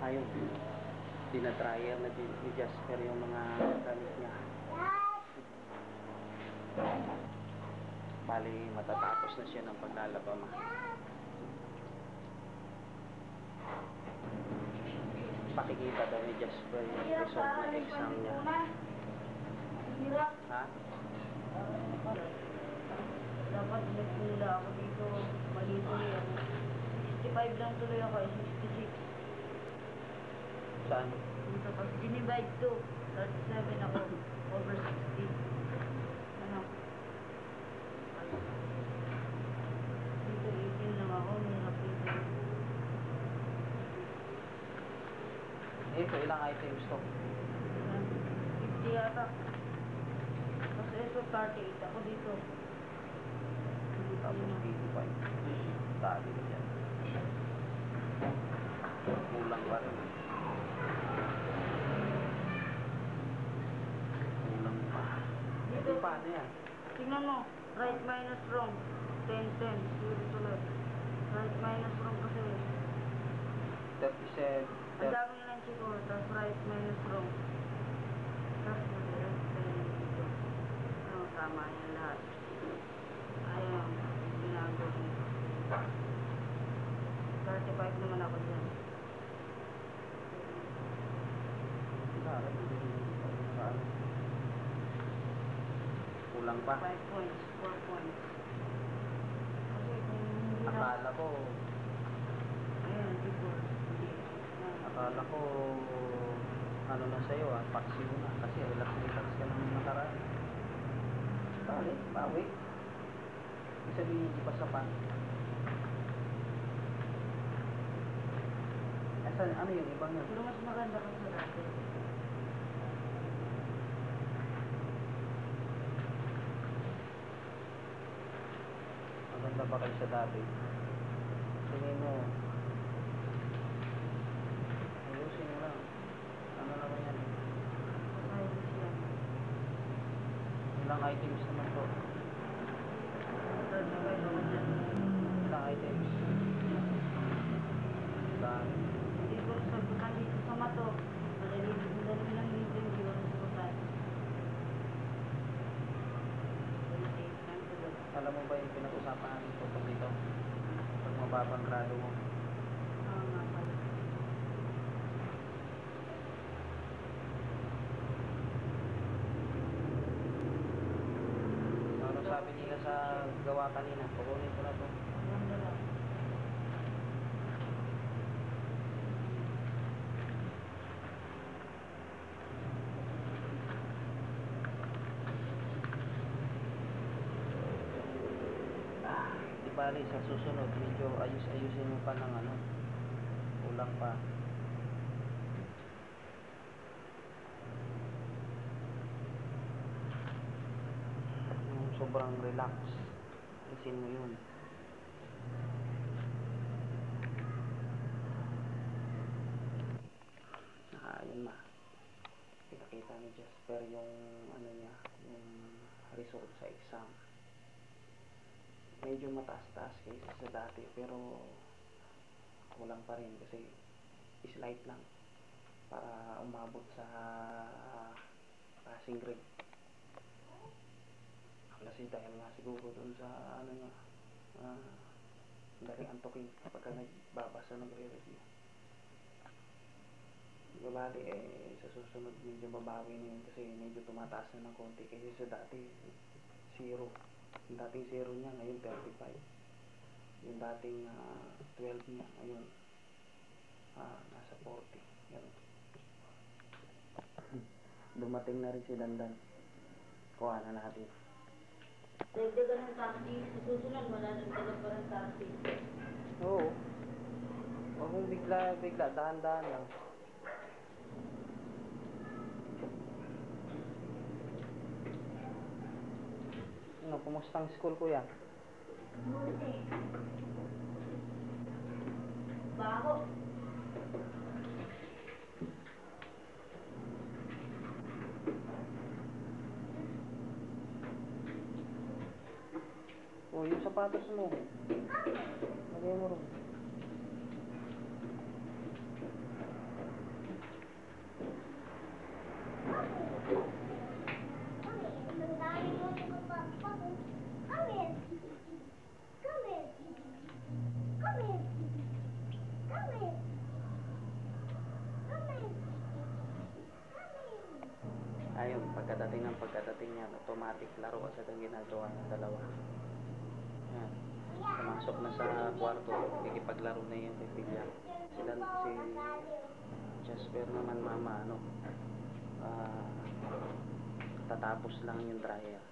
Ayun, dinatryer na din ni Jasper yung mga gamit niya. Bali, matatapos na siya ng paglalaba ma. Pakikita daw ni Jasper yung result ng exam niya. Ha? Dapat nagsimula ako dito. Mali tuloy ako. 65 lang tuloy ako, 66. Saan? Dito pag dinivide to, 37 ako, over 60. Ano? Dito 18 lang ako, mahirap dito. Ito, ilang items to? 50 yata. Kasi ito 38 ako dito. Tapos 85. Dami na yan. Kulang pa rin. Kulang pa. Dito, Paano yan? tingnan mo, right minus wrong. 10, 10. Dito ulit. Right minus wrong kasi. 37. Ang dami nga lang siguro, tapos right minus wrong. Tapos mag-right dito. Ano, tama yan lahat. Ayun, ginagawa ko. 35 naman ako dyan. Kulang pa. 5 points, 4 points. Kasi kung hindi na... Akala ko, Ayun, dito. akala ko, ano na sa'yo paksiw na. Kasi relax ka naman nakaraan. Bali, bawi. Ibig sabihin, di pa sapat. Asan, ano yung ibang yun? Pero mas maganda kung sa dati. Maganda pa kayo sa dati. Tingin mo, ayusin mo lang. Ano naman yan? Ayos yan. Ilang items naman to? 35 ako dyan. Ilang items? Dami. Hindi ko sagutan dito sa mato. Madali lang dito yung iwan sa sagutan. Alam mo ba yung pinag-usapan natin tungkol dito? Pag mababang grado mo. Oo nga pala. Ano sabi nila sa gawa kanina? Kukunin ko na to. Maganda lang. Di bali sa susunod, medyo ayusin mo pa ng ano. Kulang pa. Yung sobrang relax. Alisin mo yun. Yun na. Pinakita ni Jasper yung ano niya, yung result sa exam. Medyo mataas-taas kaysa sa dati, pero kulang pa rin kasi slight lang para umabot sa passing grade. Kasi dahil nga siguro dun sa ano niya, dali antokin kapag nagbabasa, nagre-review. Bali sa susunod medyo babawi na yun kasi medyo tumataas na ng konti kasi sa dati 0. Yung dating 0 niya ngayon 35. Yung dating 12 niya ngayon nasa 40. Yan. Dumating na rin si Dandan. Kuha na natin. Dagdagan ng taxi. Sa susunod, malalagdagan pa ng taxi. Oo. Huwag mong bigla, dahan-dahan lang. Ano, kumusta ang school, kuya? Buti. Baho. Oh, yung sapatos mo. Lagay mo rin. Ayun, pagkadating niya, automatic laro kasi ang ginagawa ng dalawa. Yan. Pumasok na sa kwarto, kikipaglaro na yung bibigyan. Si Jasper naman mama, tatapos lang yung dryer.